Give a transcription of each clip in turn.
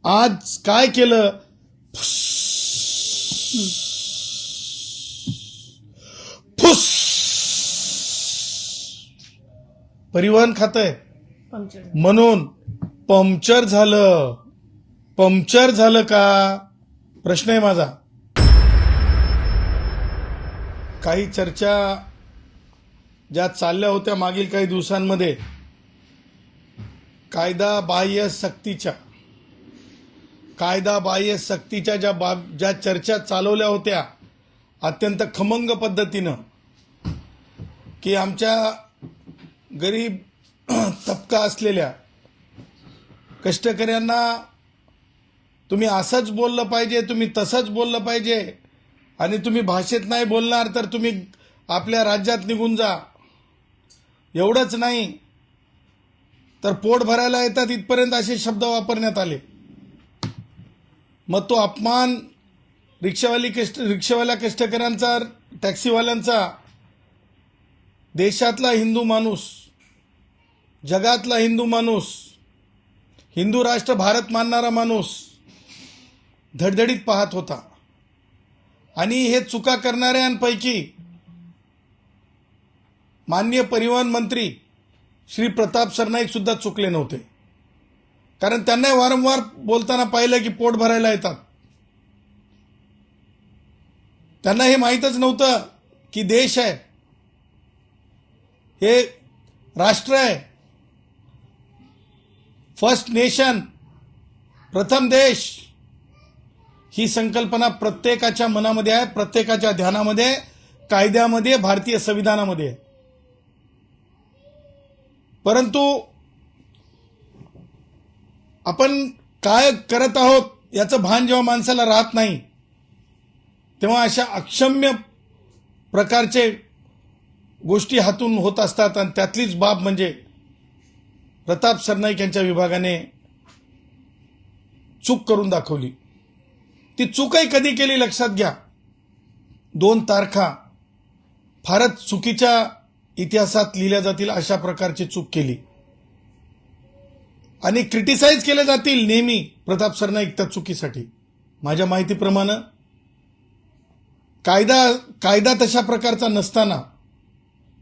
आज काय केलं? फुस. परिवहन खातं म्हणून पंक्चर झालं. पंक्चर झालं का? प्रश्न आहे माझा. काही चर्चा ज्या चालल्या होत्या मागील काही दिवसांमध्ये कायदा बाह्य सक्तीच्या ज्या चर्चा चालवल्या होत्या अत्यंत खमंग पद्धतीनं, की आमच्या गरीब तबका असलेल्या कष्टकऱ्यांना तुम्ही असंच बोललं पाहिजे, तुम्ही तसंच बोललं पाहिजे, आणि तुम्ही भाषेत नाही बोलणार तर तुम्ही आपल्या राज्यात निघून जा. एवढंच नाही तर पोट भरायला येतात इथपर्यंत असे शब्द वापरण्यात आले. मग तो अपमान रिक्षावाल्या कष्टकऱ्यांचा, टॅक्सीवाल्यांचा, देशातला हिंदू माणूस, जगातला हिंदू माणूस, हिंदू राष्ट्र भारत मानणारा माणूस धडधडीत पाहत होता. आणि हे चुका करणाऱ्यांपैकी माननीय परिवहन मंत्री श्री प्रताप सरनाईक सुद्धा चुकले नव्हते. कारण त्यांना वारंवार बोलताना पाहिलं की पोट भरायला येतात. त्यांना हे माहीतच नव्हतं की देश आहे, हे राष्ट्र आहे, फर्स्ट नेशन, प्रथम देश, ही संकल्पना प्रत्येकाच्या मनामध्ये आहे, प्रत्येकाच्या ध्यानामध्ये, कायद्यामध्ये, भारतीय संविधानामध्ये. परंतु आपण काय करत आहोत याचं भान जेव्हा माणसाला राहत नाही तेव्हा अशा अक्षम्य प्रकारचे गोष्टी हातून होत असतात. आणि त्यातलीच बाब म्हणजे प्रताप सरनाईक यांच्या विभागाने चूक करून दाखवली. ती चूकही कधी केली लक्षात घ्या. 2 तारखा फारच चुकीच्या इतिहासात लिहिल्या जातील अशा प्रकारची चूक केली आणि क्रिटिसाइज केले जातील नेहमी प्रताप सरनाईक त्या चुकीसाठी. माझ्या माहितीप्रमाणे कायदा तशा प्रकारचा नसताना,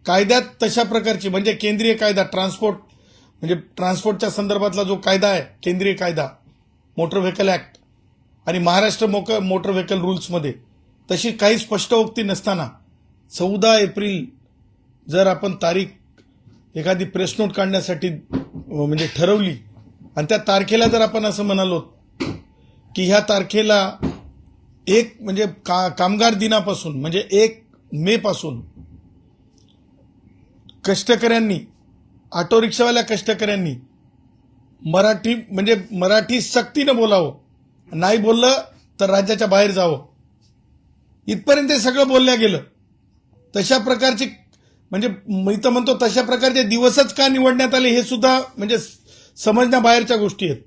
कायद्यात तशा प्रकारची म्हणजे केंद्रीय कायदा ट्रान्सपोर्टच्या संदर्भातला जो कायदा आहे, केंद्रीय कायदा मोटर व्हेकल ऍक्ट आणि महाराष्ट्र मोटर व्हेकल रूल्समध्ये तशी काही स्पष्टोक्ती नसताना 14 एप्रिल जर आपण तारीख एखादी प्रेस नोट काढण्यासाठी म्हणजे ठरवली आणि त्या तारखेला जर आपण असं म्हणालो की ह्या तारखेला म्हणजे कामगार दिनापासून म्हणजे 1 मे पासून कष्टकऱ्यांनी, ऑटो रिक्षावाल्या कष्टकऱ्यांनी मराठी सक्तीनं बोलावं, नाही बोललं तर राज्याच्या बाहेर जावं, इथपर्यंत हे सगळं बोलल्या गेलं. तशा प्रकारची म्हणजे मी तर म्हणतो तशा प्रकारचे दिवसच का निवडण्यात आले हे सुद्धा म्हणजे समजण्याबाहेरच्या गोष्टी आहेत.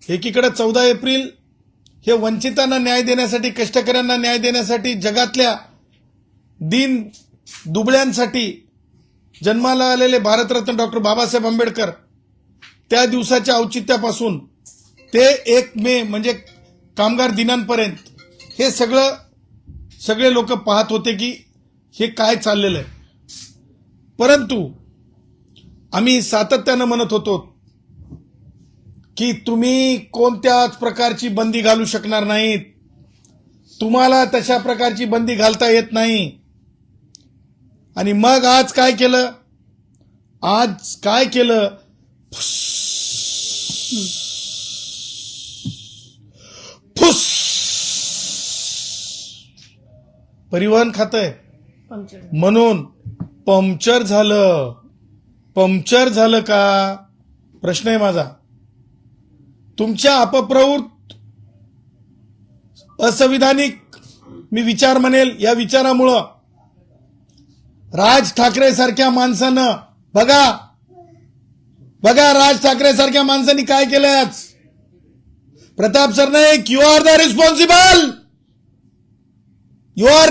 एकीकडे 14 एप्रिल हे वंचितांना न्याय देण्यासाठी, कष्टकऱ्यांना न्याय देण्यासाठी, जगातल्या दीन दुबळ्यांसाठी जन्माला आलेले भारतरत्न डॉक्टर बाबासाहेब आंबेडकर त्या दिवसाच्या औचित्यापासून ते 1 मे म्हणजे कामगार दिनांपर्यंत हे सगळे लोक पाहत होते की हे काय चाललेलं आहे. परंतु आम्ही सातत्यानं म्हणत होतो की तुम्ही कोणत्याच प्रकारची बंदी घालू शकणार नाहीत, तुम्हाला तशा प्रकारची बंदी घालता येत नाही. आणि मग आज काय केलं? फुस. परिवहन खातं म्हणून पंक्चर झालं. पंक्चर झालं का? प्रश्न आहे माझा. तुमच्या अपप्रवृत्त असंविधानिक मी विचार म्हणेल, या विचारामुळं राज ठाकरे सारख्या माणसानं बघा राज ठाकरे सारख्या माणसांनी काय केलंय आज. Pratap Sarnaik, you are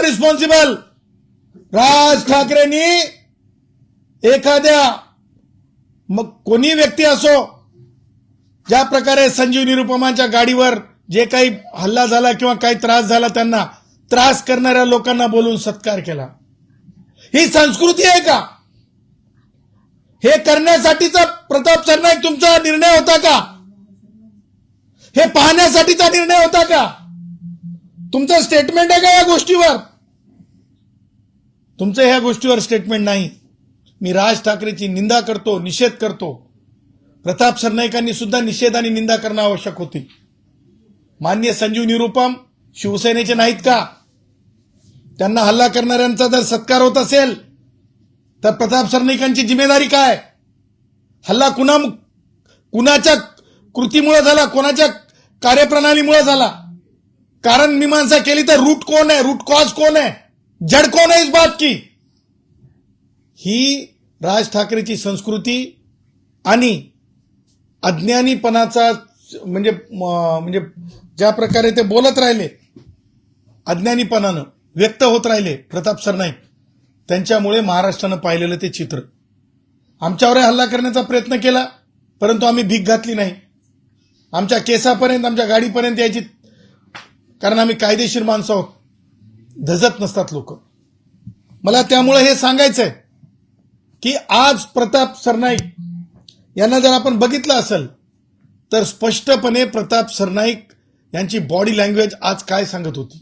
responsible. Raj ठाकरेंनी एखाद्या मग कोणी व्यक्ती असो ज्या प्रकारे संजीव निरुपमांच्या गाडीवर जे काही हल्ला झाला किंवा काही त्रास झाला त्यांना त्रास करणाऱ्या लोकांना बोलून सत्कार केला, ही संस्कृती आहे का? हे करण्यासाठीचा प्रताप सरनाईक तुमचा निर्णय होता का? हे पाहण्यासाठीचा निर्णय होता का? तुमचं स्टेटमेंट आहे का या गोष्टीवर? तुमचं ह्या गोष्टीवर स्टेटमेंट नाही. मी राज ठाकरेची निंदा करतो, निषेध करतो. प्रताप सरनाईकांनी सुद्धा निषेध आणि निंदा करणं आवश्यक होती. माननीय संजीव निरुपम शिवसेनेचे नाहीत का? त्यांना हल्ला करणाऱ्यांचा जर सत्कार होत असेल तर प्रताप सरनाईकांची जिम्मेदारी काय? हल्ला कुणाच्या कृतीमुळे झाला, कोणाच्या कार्यप्रणालीमुळे झाला? कारण मीमांसा केली तर रूट कोण है, रूट कॉज कोण है, जड़ कौन है इस बात की? ही राज ठाकरेची संस्कृती आणि अज्ञानीपणाचा म्हणजे ज्या प्रकारे ते बोलत राहिले, अज्ञानीपणानं व्यक्त होत राहिले प्रताप सरनाईक, त्यांच्यामुळे महाराष्ट्रानं पाहिलेलं ते चित्र. आमच्यावर हल्ला करण्याचा प्रयत्न केला, परंतु आम्ही भीक घातली नाही. आमच्या केसापर्यंत, आमच्या गाडीपर्यंत यायची, कारण आम्ही कायदेशीर माणसं आहोत, धजत नसतात लोक. मला त्यामुळे हे सांगायचंय की आज प्रताप सरनाईक यांना जर आपण बघितलं असेल तर स्पष्टपणे प्रताप सरनाईक यांची बॉडी लँग्वेज आज काय सांगत होती.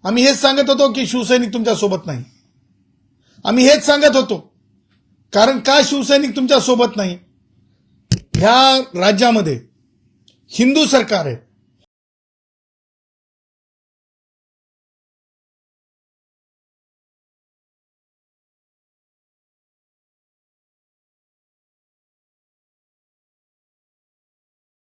आम्ही हेच सांगत होतो की शिवसैनिक तुमच्या सोबत नाही. आम्ही हेच सांगत होतो. कारण का शिवसैनिक तुमच्या सोबत नाही? ह्या राज्यामध्ये हिंदू सरकार आहे,